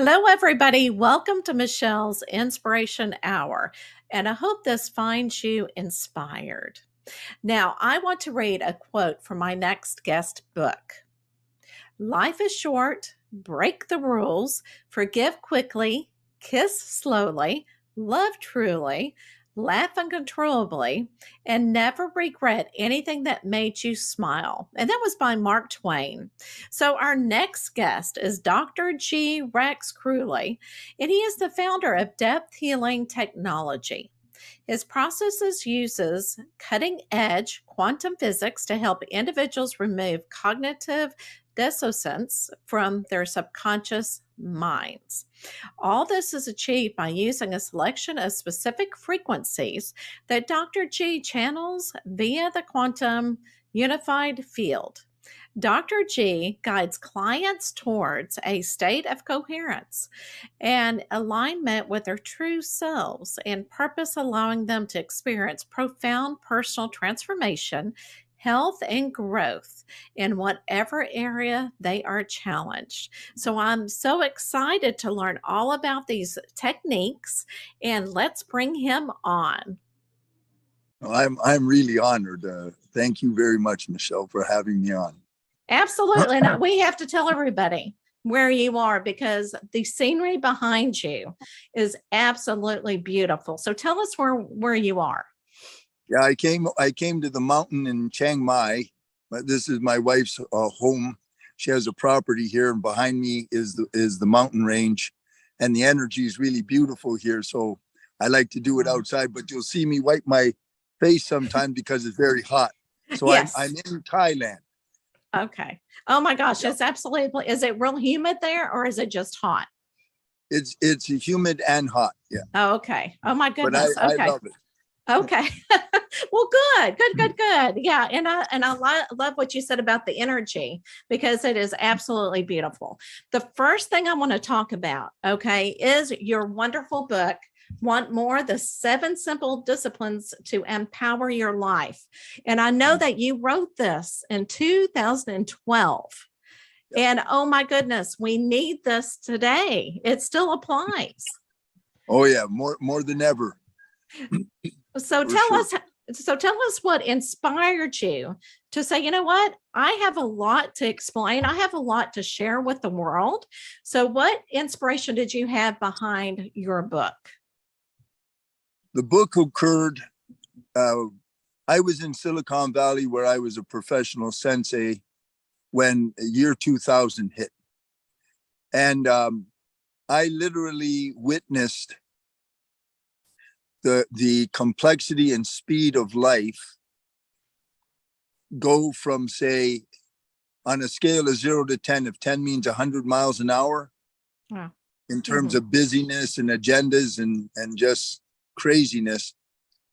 Hello, everybody. Welcome to Michelle's Inspiration Hour, and I hope this finds you inspired. Now, I want to read a quote from my next guest book. Life is short, break the rules, forgive quickly, kiss slowly, love truly, laugh uncontrollably, and never regret anything that made you smile. And that was by Mark Twain. So, our next guest is Dr. G. Rex Kruhly, and he is the founder of Depth Healing Technology. His processes uses cutting-edge quantum physics to help individuals remove cognitive dissonance from their subconscious minds. All this is achieved by using a selection of specific frequencies that Dr. G channels via the quantum unified field. Dr. G guides clients towards a state of coherence and alignment with their true selves and purpose, allowing them to experience profound personal transformation, health, and growth in whatever area they are challenged. So I'm so excited to learn all about these techniques, and let's bring him on. I'm really honored. Thank you very much, Michelle, for having me on. Absolutely. And we have to tell everybody where you are because the scenery behind you is absolutely beautiful. So tell us where you are. Yeah, I came to the mountain in Chiang Mai. But this is my wife's home. She has a property here, and behind me is the mountain range, and the energy is really beautiful here. So I like to do it outside, but you'll see me wipe my face sometime because it's very hot. So Yes. I'm in Thailand. Okay. Oh my gosh, Yeah. it's absolutely. Is it real humid there or is it just hot? It's humid and hot. Yeah. Oh, okay. Oh my But goodness. I Okay. love it. Okay. Well, good. Yeah. And I love what you said about the energy because it is absolutely beautiful. The first thing I want to talk about, okay, is your wonderful book, Want More: The 7 Simple Disciplines to Empower Your Life. And I know that you wrote this in 2012. And oh my goodness, we need this today. It still applies. Oh yeah, more than ever. So tell us what inspired you to say, you know what, I have a lot to explain. I have a lot to share with the world. So what inspiration did you have behind your book? The book occurred, I was in Silicon Valley where I was a professional sensei when year 2000 hit. And I literally witnessed the complexity and speed of life go from, say, on a scale of 0 to 10, if 10 means 100 miles an hour, Wow. in terms of busyness and agendas and just craziness.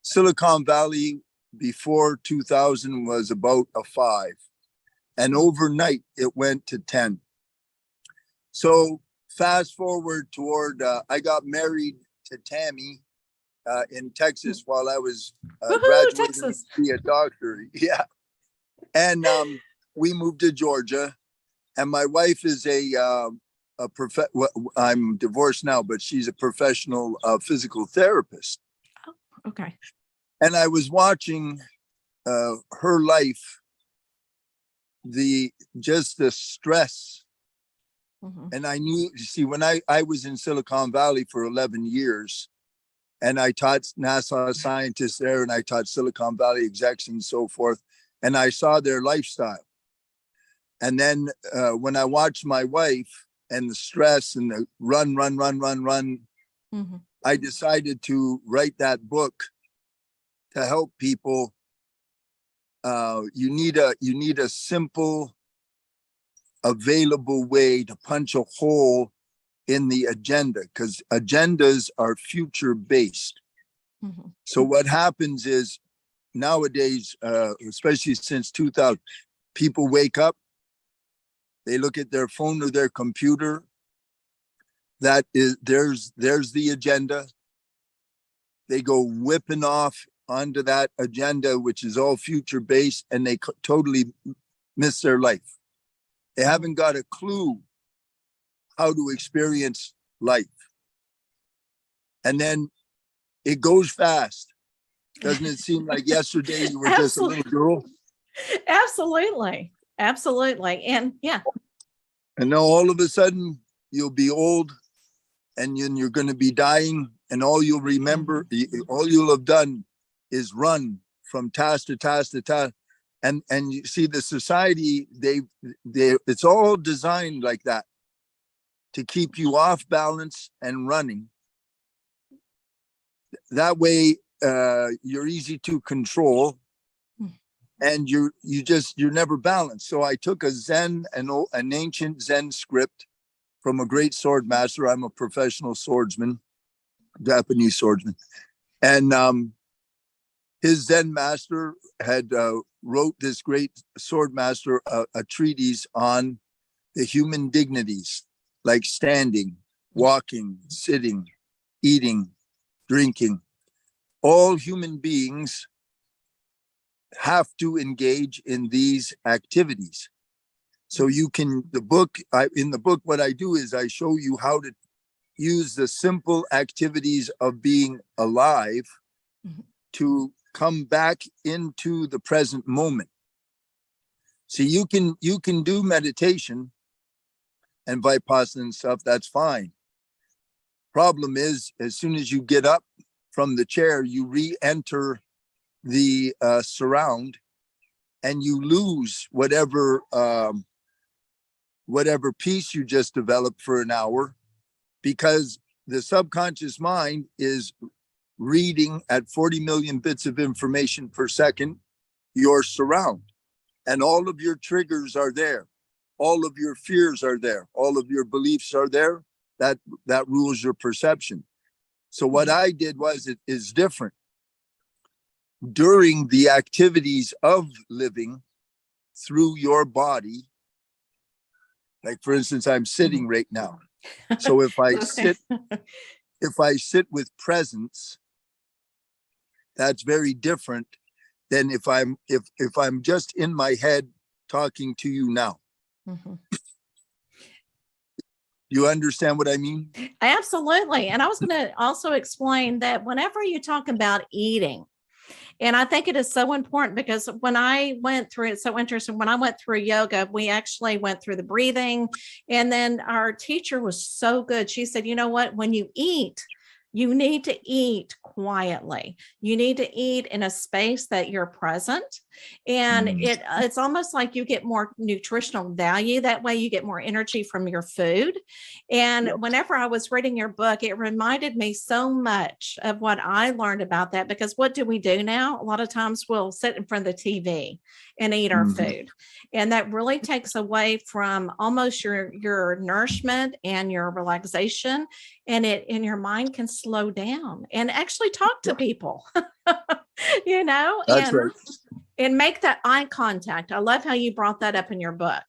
Silicon Valley before 2000 was about a 5. And overnight, it went to 10. So fast forward toward, I got married to Tammy in Texas while I was graduating Texas. to be a doctor. Yeah. And we moved to Georgia. And my wife is I'm divorced now, but she's a professional physical therapist. Oh, okay. And I was watching her life, the stress. And I knew, you see, when I was in Silicon Valley for 11 years, and I taught NASA scientists there, and I taught Silicon Valley execs and so forth, and I saw their lifestyle. And then when I watched my wife and the stress and the run, I decided to write that book to help people. You need a simple, available way to punch a hole in the agenda, because agendas are future based. So what happens is nowadays, especially since 2000, people wake up, they look at their phone or their computer. That is, there's the agenda. They go whipping off onto that agenda, which is all future based, and they totally miss their life. They haven't got a clue how to experience life. And then it goes fast. Doesn't it seem like yesterday you were just a little girl? Absolutely. Absolutely. And yeah. And now all of a sudden you'll be old and you're going to be dying. And all you'll remember, all you'll have done is run from task to task to task. And you see the society, it's all designed like that to keep you off balance and running. That way, you're easy to control, and you're never balanced. So I took an ancient Zen script from a great sword master. I'm a professional swordsman, Japanese swordsman, and his Zen master had wrote this great sword master a treatise on the human dignities, like standing, walking, sitting, eating, drinking. All human beings have to engage in these activities. So in the book, what I do is I show you how to use the simple activities of being alive to come back into the present moment. See, you can do meditation and Vipassana and stuff, that's fine. Problem is, as soon as you get up from the chair, you re-enter the surround, and you lose whatever peace you just developed for an hour, because the subconscious mind is reading at 40 million bits of information per second your surround, and all of your triggers are there, all of your fears are there, all of your beliefs are there. That rules your perception. So what I did was, it is different. During the activities of living through your body, like for instance, I'm sitting right now. So if I sit with presence, that's very different than if I'm just in my head talking to you now. You understand what I mean? Absolutely. And I was going to also explain that whenever you talk about eating, and I think it is so important, because when I went through, it's so interesting. When I went through yoga, we actually went through the breathing. And then our teacher was so good. She said, you know what, when you eat, you need to eat quietly. You need to eat in a space that you're present. And it's almost like you get more nutritional value. That way you get more energy from your food. And whenever I was reading your book, it reminded me so much of what I learned about that, because what do we do now? A lot of times we'll sit in front of the TV and eat our food. And that really takes away from almost your nourishment and your relaxation, and your mind can slow down and actually talk to people, That's right. And make that eye contact. I love how you brought that up in your book,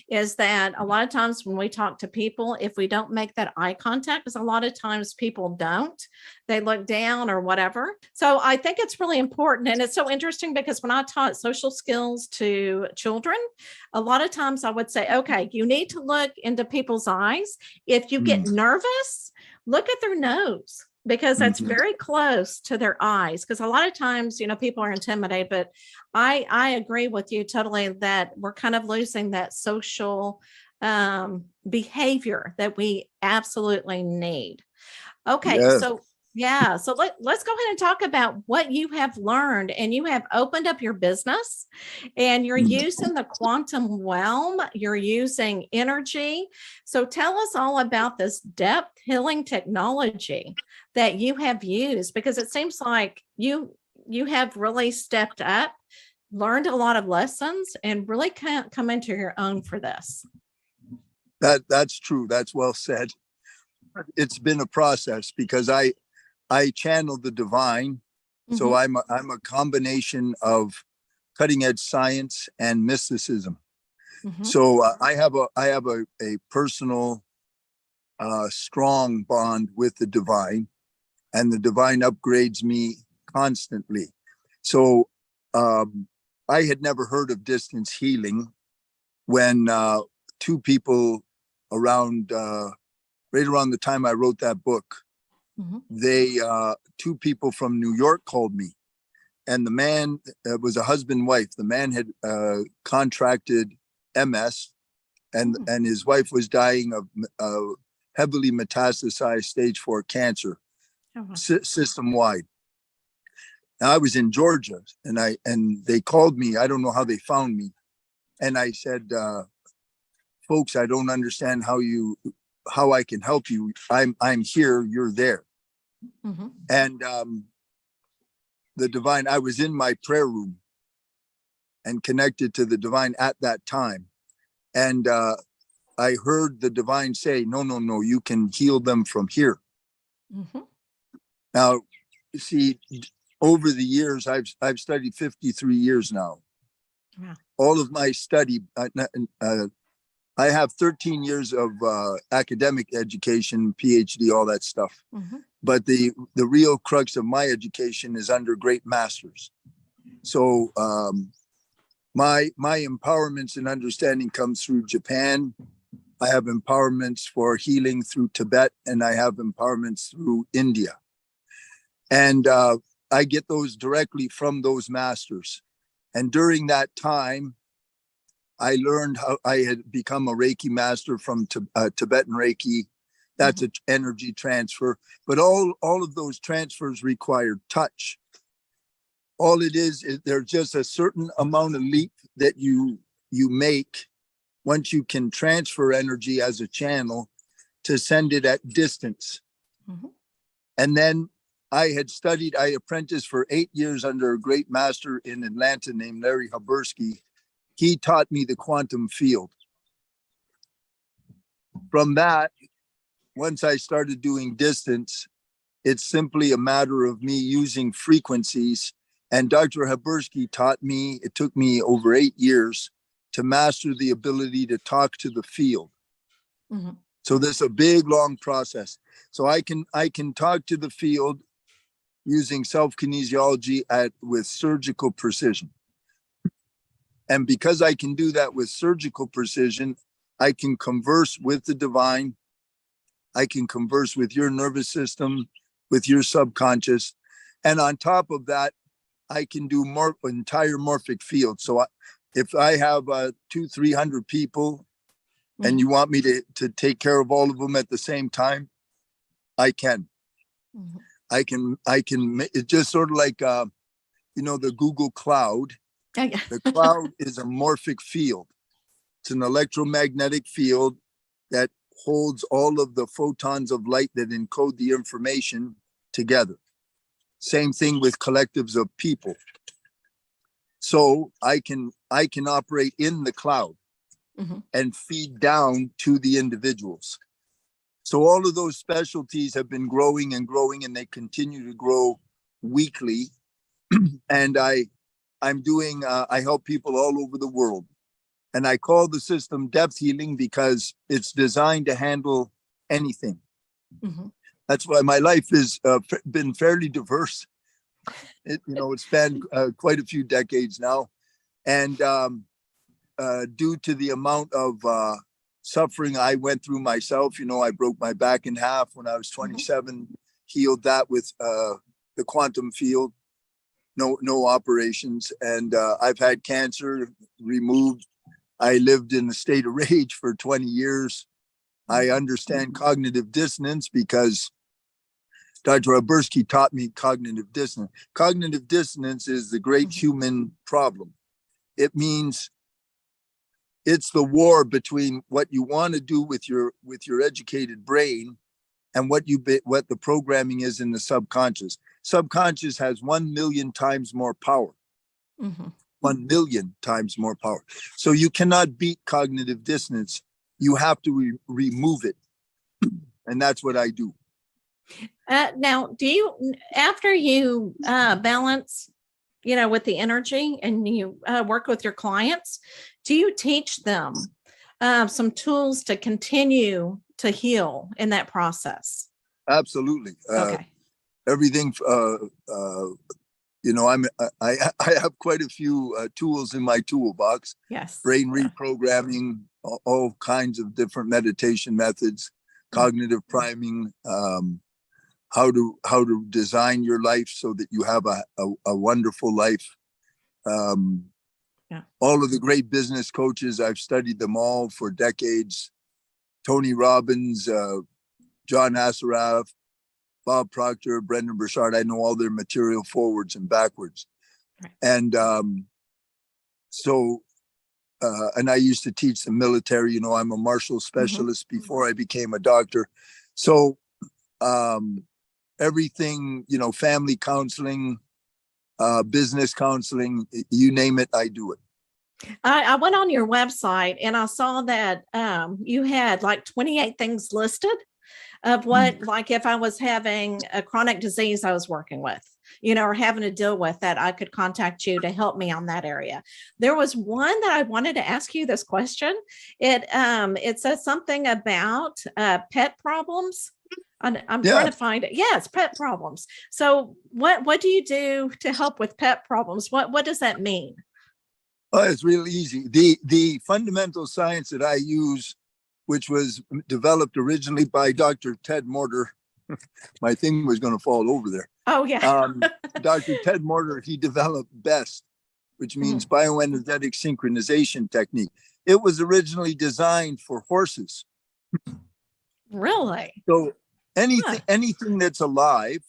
is that a lot of times when we talk to people, if we don't make that eye contact, because a lot of times people don't, they look down or whatever. So I think it's really important. And it's so interesting, because when I taught social skills to children, a lot of times I would say, okay, you need to look into people's eyes. If you get nervous, look at their nose, because that's very close to their eyes. Because a lot of times, people are intimidated, but I agree with you totally that we're kind of losing that social behavior that we absolutely need. Okay. Yes. So let's go ahead and talk about what you have learned. And you have opened up your business, and you're using the quantum realm, you're using energy. So tell us all about this depth healing technology that you have used, because it seems like you have really stepped up, learned a lot of lessons, and really come into your own for this. That's true. That's well said. It's been a process, because I channeled the divine. So I'm a combination of cutting edge science and mysticism. So I have a personal strong bond with the divine, and the divine upgrades me constantly. So I had never heard of distance healing when two people around right around the time I wrote that book, they, two people from New York called me, and the man was a husband and wife. The man had contracted MS, and his wife was dying of heavily metastasized stage 4 cancer, system wide. I was in Georgia, and they called me. I don't know how they found me, and I said, "Folks, I don't understand how I can help you. I'm here. You're there." And the divine. I was in my prayer room and connected to the divine at that time, and I heard the divine say, "No, no, no. You can heal them from here." Now, see, over the years, I've studied 53 years now. Wow. All of my study, I have 13 years of academic education, PhD, all that stuff. But the real crux of my education is under great masters. So my empowerments and understanding comes through Japan. I have empowerments for healing through Tibet, and I have empowerments through India. And I get those directly from those masters. And during that time, I learned how I had become a Reiki master from Tibetan Reiki. That's an energy transfer. But all of those transfers required touch. All it is there's just a certain amount of leap that you make once you can transfer energy as a channel to send it at distance. And then I apprenticed for 8 years under a great master in Atlanta named Larry Habersky. He taught me the quantum field. From that, once I started doing distance, it's simply a matter of me using frequencies. And Dr. Habersky taught me, it took me over 8 years to master the ability to talk to the field. So this is a big, long process. So I can talk to the field using self-kinesiology with surgical precision. And because I can do that with surgical precision, I can converse with the divine. I can converse with your nervous system, with your subconscious. And on top of that, I can do entire morphic field. So if I have 200-300 people and you want me to take care of all of them at the same time, I can. I can, it's just sort of like, the Google Cloud. The cloud is a morphic field. It's an electromagnetic field that holds all of the photons of light that encode the information together. Same thing with collectives of people. So I can operate in the cloud and feed down to the individuals. So all of those specialties have been growing and growing, and they continue to grow weekly. And I help people all over the world. And I call the system depth healing because it's designed to handle anything. That's why my life has been fairly diverse. It spanned quite a few decades now. And due to the amount of suffering I went through myself, I broke my back in half when I was 27, healed that with the quantum field, no operations. And I've had cancer removed. I lived in a state of rage for 20 years. I understand cognitive dissonance because Dr. Habersky taught me cognitive dissonance. Cognitive dissonance is the great human problem. It means it's the war between what you want to do with your educated brain and what the programming is in the subconscious. Subconscious has 1 million times more power. 1 million times more power. So you cannot beat cognitive dissonance. You have to remove it. And that's what I do. Now, do you, after you balance, with the energy and you work with your clients, do you teach them some tools to continue to heal in that process? Absolutely. Okay. Everything, I have quite a few tools in my toolbox. Yes. Brain reprogramming, all kinds of different meditation methods. cognitive priming, how to design your life so that you have a wonderful life. All of the great business coaches, I've studied them all for decades. Tony Robbins, John Assaraf, Bob Proctor, Brendan Burchard. I know all their material forwards and backwards. Right. And and I used to teach the military. I'm a martial specialist before I became a doctor. So everything, family counseling, business counseling, you name it, I do it. I went on your website and I saw that you had like 28 things listed of what, like if I was having a chronic disease I was working with, or having to deal with that, I could contact you to help me on that area. There was one that I wanted to ask you this question. It says something about pet problems. I'm trying to find it. Yeah, it's pet problems. So what do you do to help with pet problems? What does that mean? Oh, it's really easy. The fundamental science that I use, which was developed originally by Dr. Ted Morter, my thing was going to fall over there. Oh, yeah. Dr. Ted Morter, he developed BEST, which means bioenergetic synchronization technique. It was originally designed for horses. Really? So anything that's alive,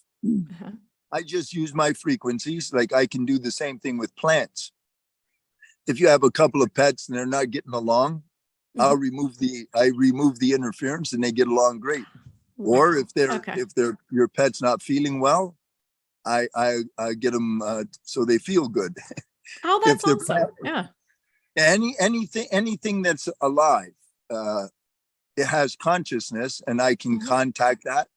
I just use my frequencies. Like I can do the same thing with plants. If you have a couple of pets and they're not getting along, I remove the interference and they get along great. Wow. Or if your pet's not feeling well, I get them so they feel good. Oh, that's awesome. Yeah. Anything that's alive, it has consciousness, and I can contact that,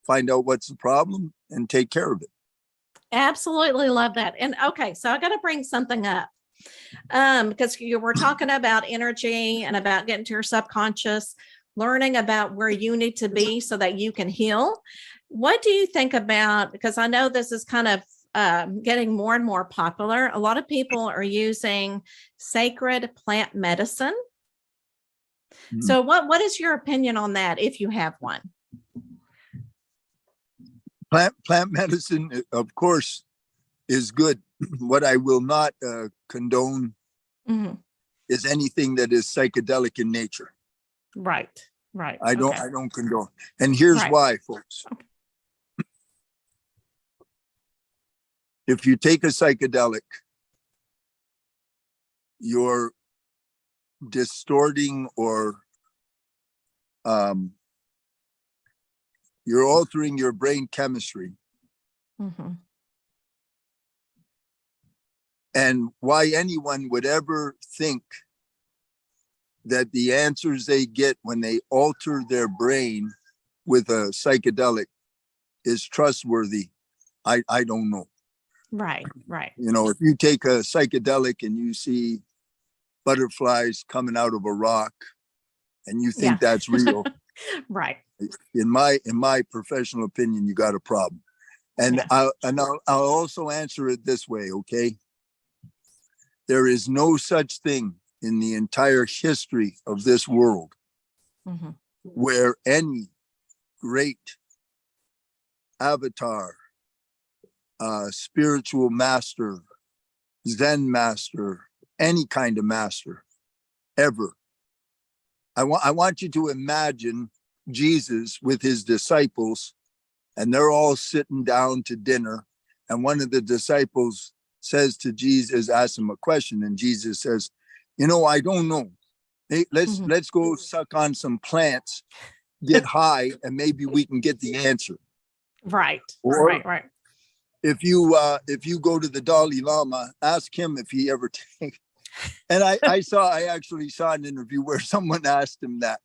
find out what's the problem, and take care of it. Absolutely love that. And okay, so I got to bring something up. Because you were talking about energy and about getting to your subconscious, learning about where you need to be so that you can heal. What do you think about, because I know this is kind of getting more and more popular. A lot of people are using sacred plant medicine. So what is your opinion on that, if you have one? Plant medicine, of course, is good. What I will not condone is anything that is psychedelic in nature. Right. I don't condone. And here's why, folks. Okay. If you take a psychedelic, you're distorting or you're altering your brain chemistry. And why anyone would ever think that the answers they get when they alter their brain with a psychedelic is trustworthy, I don't know. Right. If you take a psychedelic and you see butterflies coming out of a rock and you think that's real, right. In my professional opinion, you got a problem. And I'll also answer it this way, okay? There is no such thing in the entire history of this world where any great avatar, spiritual master, Zen master, any kind of master ever. I want you to imagine Jesus with his disciples, and they're all sitting down to dinner, and one of the disciples says to Jesus, asks him a question, and Jesus says, I don't know. Hey, let's go suck on some plants, get high, and maybe we can get the answer. Right. Right. If you go to the Dalai Lama, ask him if he ever takes. And I actually saw an interview where someone asked him that,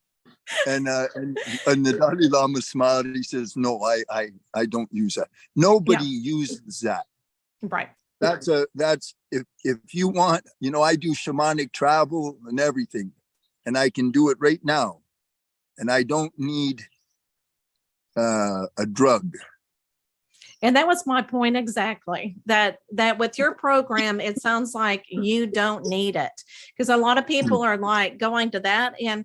and the Dalai Lama smiled. And he says, "No, I don't use that. Nobody uses that." Right. That's if you want, I do shamanic travel and everything, and I can do it right now, and I don't need a drug. And that was my point exactly, that with your program, it sounds like you don't need it, because a lot of people are like going to that. And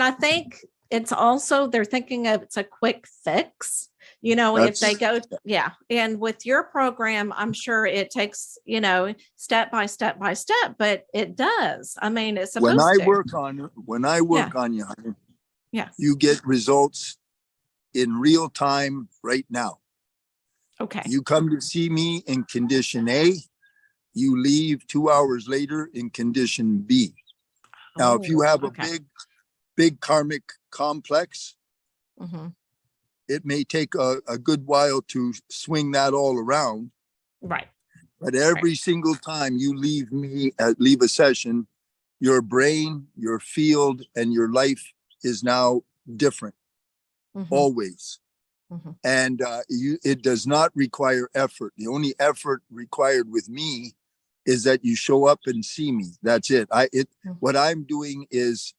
I think it's also, they're thinking of, it's a quick fix, you know, if they go, yeah. And with your program, I'm sure it takes, you know, step by step by step, but it does. I mean, it's supposed when I to. work on you, Yeah. you get results in real time right now. Okay. You come to see me in condition A, you leave 2 hours later in condition B. Now, if you have a big karmic complex, it may take a good while to swing that all around. Right. But every single time you leave a session, your brain, your field, and your life is now different, always. And it does not require effort. The only effort required with me is that you show up and see me. That's it. What I'm doing is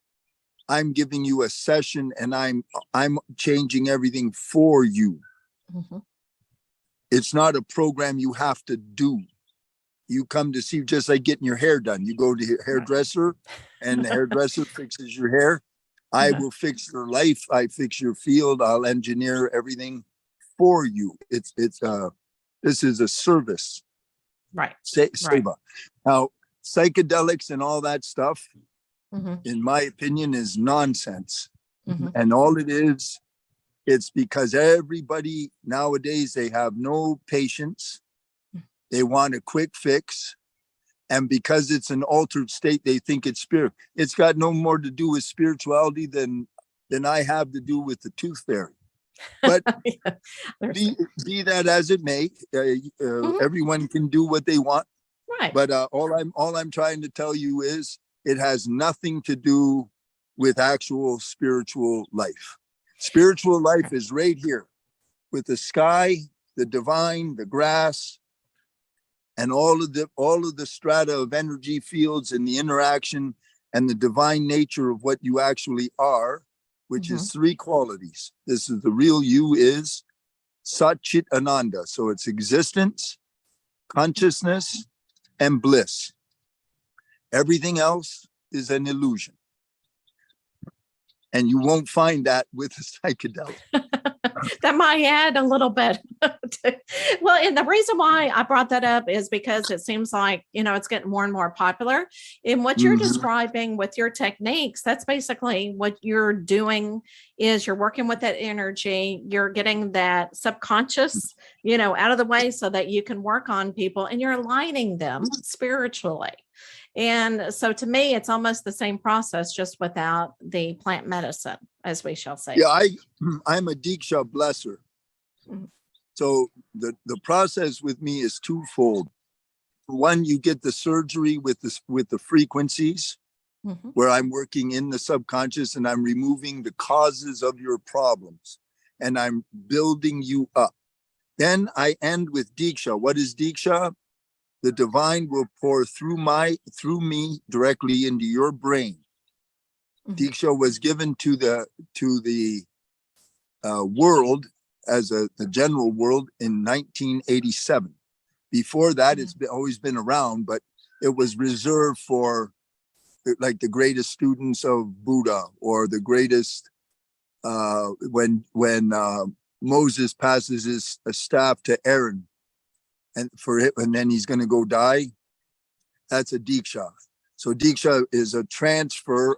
I'm giving you a session, and I'm changing everything for you. It's not a program you have to do. You come to see, just like getting your hair done. You go to your hairdresser, and the hairdresser fixes your hair. I will fix your life. I fix your field. I'll engineer everything for you. This is a service. Right. Seva. Now, psychedelics and all that stuff, in my opinion, is nonsense. And all it is, it's because everybody nowadays, they have no patience. They want a quick fix. And because it's an altered state, they think it's spirit. It's got no more to do with spirituality than I have to do with the tooth fairy. But be that as it may, everyone can do what they want. Right. But all I'm trying to tell you is it has nothing to do with actual spiritual life. Spiritual life is right here with the sky, the divine, the grass, and all of the strata of energy fields and the interaction and the divine nature of what you actually are, which is 3 qualities. This is the real you, is Sat Chit Ananda. So it's existence, consciousness, and bliss. Everything else is an illusion. And you won't find that with a psychedelic. That might add a little bit. Well, and the reason why I brought that up is because it seems like, you know, it's getting more and more popular. And what you're describing with your techniques, that's basically what you're doing, is you're working with that energy. You're getting that subconscious, you know, out of the way so that you can work on people, and you're aligning them spiritually. And so to me, it's almost the same process, just without the plant medicine, as we shall say. Yeah, I'm a Diksha blesser. So the process with me is twofold. One, you get the surgery with the frequencies, where I'm working in the subconscious and I'm removing the causes of your problems and I'm building you up. Then I end with Diksha. What is Diksha? The divine will pour through me directly into your brain. Diksha was given to the world as the general world in 1987. Before that, it's always been around, but it was reserved for like the greatest students of Buddha, or the greatest when Moses passes his staff to Aaron, and then he's going to go die. That's a Diksha. So Diksha is a transfer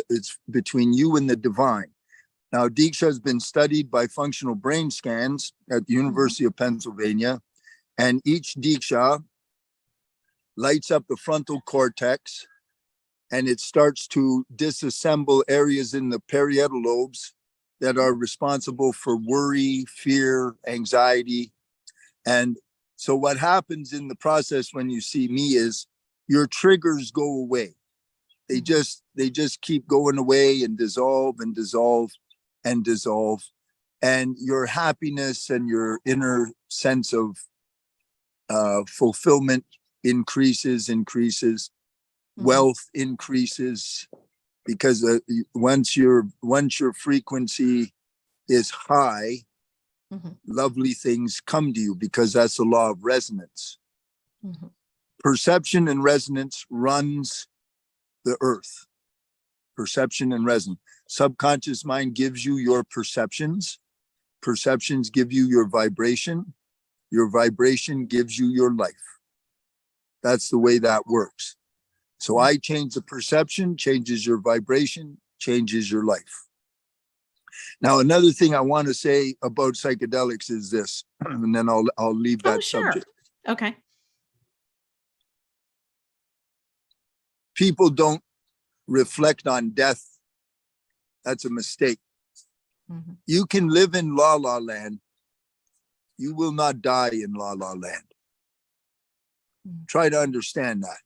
it's between you and the divine. Now, Diksha has been studied by functional brain scans at the University of Pennsylvania, and each Diksha lights up the frontal cortex, and it starts to disassemble areas in the parietal lobes that are responsible for worry, fear, anxiety. And so what happens in the process when you see me is your triggers go away. They just keep going away and dissolve and dissolve and dissolve. And your happiness and your inner sense of fulfillment increases. Wealth increases, because once your frequency is high, lovely things come to you, because that's the law of resonance. Perception and resonance runs the earth. perception and resonance. Subconscious mind gives you your perceptions. Perceptions give you your vibration. Your vibration gives you your life. That's the way that works. So I change the perception, changes your vibration, changes your life. Now, another thing I want to say about psychedelics is this, and then I'll leave that subject. Okay. People don't reflect on death. That's a mistake. Mm-hmm. You can live in la la land. You will not die in la la land. Mm-hmm. Try to understand that.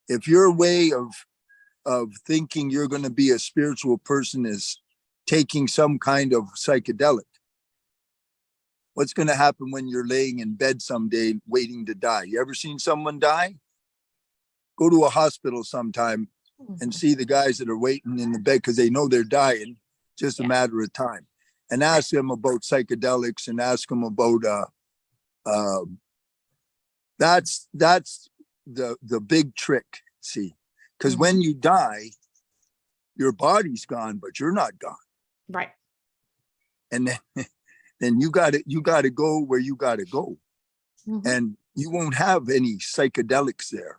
If your way of thinking you're going to be a spiritual person is taking some kind of psychedelic, what's going to happen when you're laying in bed someday waiting to die? You ever seen someone die? Go to a hospital sometime and see the guys that are waiting in the bed because they know they're dying, just a matter of time. And ask them about psychedelics and ask them about that's the big trick, see, because when you die, your body's gone, but you're not gone. Right. And then you got to go where you got to go. Mm-hmm. And you won't have any psychedelics there.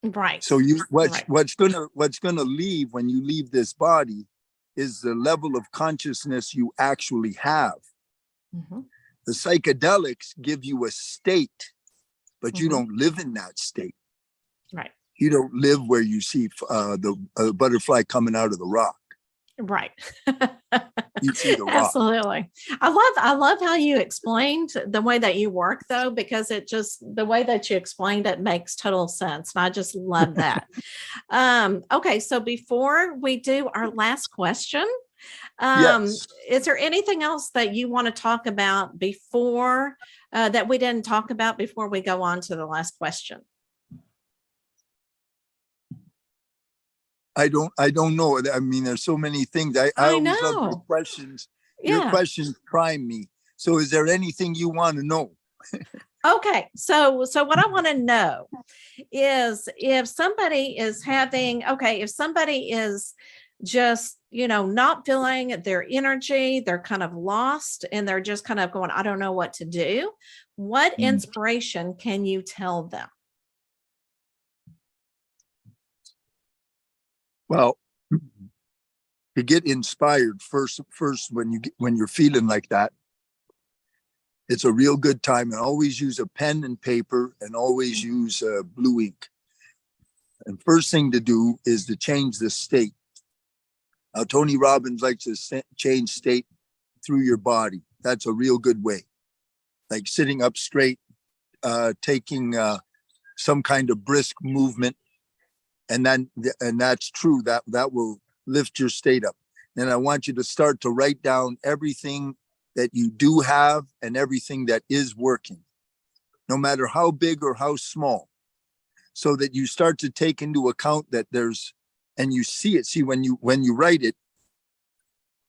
Right. So what's gonna leave when you leave this body is the level of consciousness you actually have. Mm-hmm. The psychedelics give you a state, but you don't live in that state. Right. You don't live where you see the butterfly coming out of the rock. Right. You see the rock. Absolutely. I love how you explained the way that you work, though, because the way that you explained it makes total sense. And I just love that. Okay. So before we do our last question, yes. Is there anything else that you want to talk about before that we didn't talk about before we go on to the last question? I don't know. I mean, there's so many things. I always love your questions. Yeah. Your questions prime me. So is there anything you want to know? Okay. So what I want to know is if somebody is just, not feeling their energy, they're kind of lost and they're just kind of going, I don't know what to do. What inspiration can you tell them? Well, to get inspired first when you're feeling like that, it's a real good time. And always use a pen and paper and always use blue ink. And first thing to do is to change the state. Now, Tony Robbins likes to change state through your body. That's a real good way. Like sitting up straight, taking some kind of brisk movement. And that's true. That will lift your state up. And I want you to start to write down everything that you do have and everything that is working, no matter how big or how small, so that you start to take into account that and you see it. See, when you write it,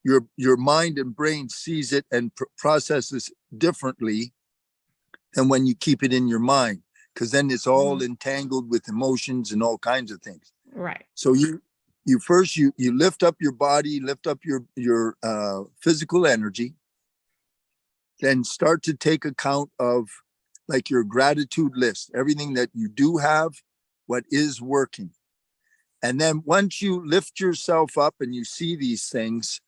your mind and brain sees it and processes differently than when you keep it in your mind, because then it's all entangled with emotions and all kinds of things. Right. So you first lift up your body, lift up your physical energy, then start to take account of like your gratitude list, everything that you do have, what is working. And then once you lift yourself up and you see these things,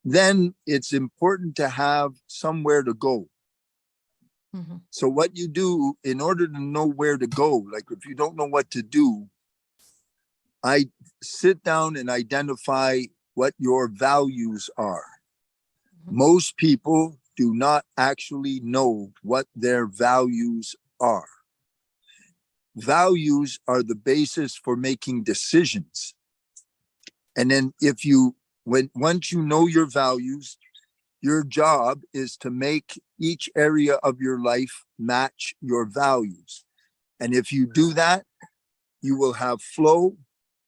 then it's important to have somewhere to go. Mm-hmm. So what you do in order to know where to go, like if you don't know what to do, I sit down and identify what your values are. Mm-hmm. Most people do not actually know what their values are. Values are the basis for making decisions. And then once you know your values, your job is to make each area of your life match your values. And if you do that, you will have flow,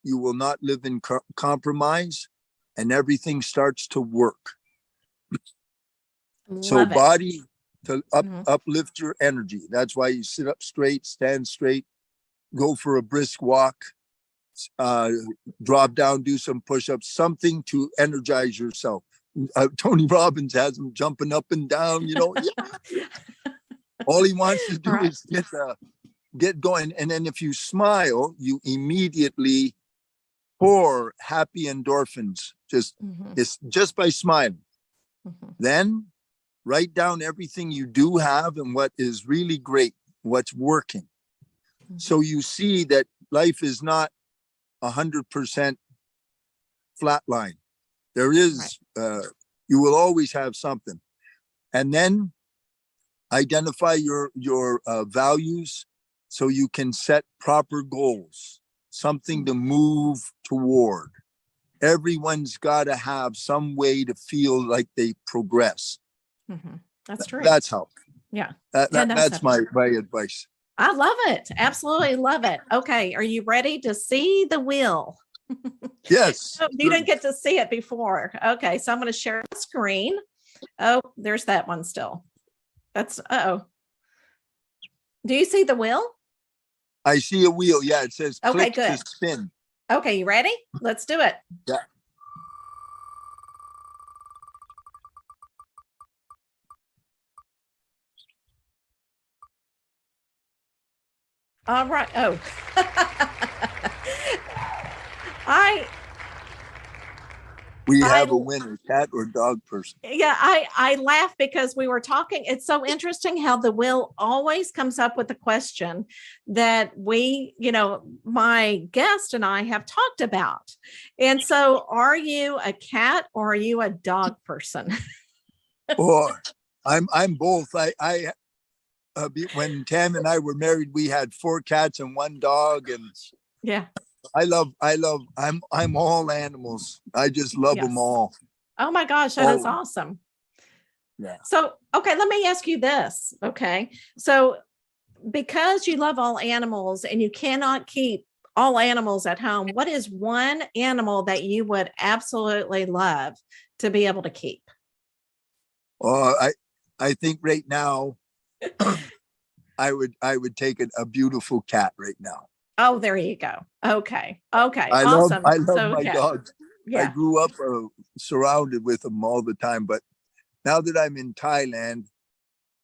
you will not live in compromise, and everything starts to work. So body to uplift your energy. That's why you sit up straight, stand straight, go for a brisk walk, drop down, do some push-ups, something to energize yourself. Tony Robbins has them jumping up and down, Yeah. All he wants to do is get going. And then if you smile, you immediately pour happy endorphins, it's just by smiling. Then write down everything you do have and what is really great, what's working. So you see that life is not 100% flat line. There is, you will always have something. And then identify your values so you can set proper goals, something to move toward. Everyone's got to have some way to feel like they progress. That's true. That's how. Yeah. That's my advice. I love it. Absolutely love it. Okay. Are you ready to see the wheel? Yes. You didn't get to see it before. Okay. So I'm going to share the screen. Oh, there's that one still. That's, do you see the wheel? I see a wheel. Yeah. It says click to spin. Okay. You ready? Let's do it. Yeah. All right. Oh, we have a winner, cat or dog person. Yeah, I laugh because we were talking. It's so interesting how the wheel always comes up with a question that we, my guest and I have talked about. And so are you a cat or are you a dog person? Oh, I'm both. I when Tam and I were married, we had 4 cats and 1 dog, and yeah, I'm all animals. I just love them all. Oh my gosh, that is awesome. Yeah. So, okay, let me ask you this. Okay. So because you love all animals and you cannot keep all animals at home, what is one animal that you would absolutely love to be able to keep? I think right now I would take a beautiful cat right now. Oh, there you go. Okay. I Awesome. love my dogs. Yeah. I grew up surrounded with them all the time, but now that I'm in Thailand,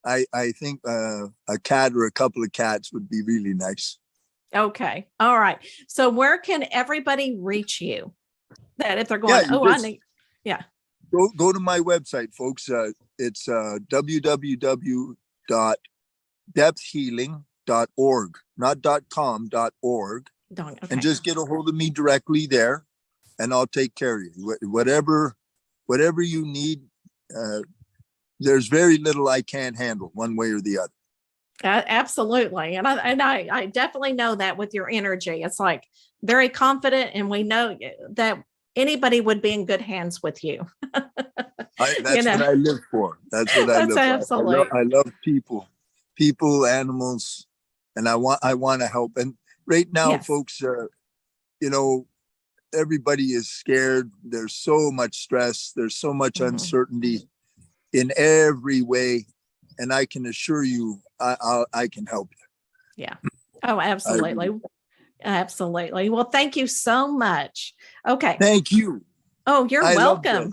I think a cat or a couple of cats would be really nice. Okay. All right. So where can everybody reach you? That if they're going, Go to my website, folks. It's www.depthhealing.org, not .com, .org. Okay. And just get a hold of me directly there, and I'll take care of you. Whatever you need. There's very little I can't handle one way or the other. Absolutely. And I definitely know that with your energy. It's like very confident, and we know that anybody would be in good hands with you. That's what I live for. That's what I live for. Absolutely. I love people, animals, and I want to help. And right now, folks, everybody is scared. There's so much stress. There's so much uncertainty in every way. And I can assure you, I can help you. Yeah. Oh, absolutely. Absolutely. Well, thank you so much. Okay. Thank you. Oh, you're welcome.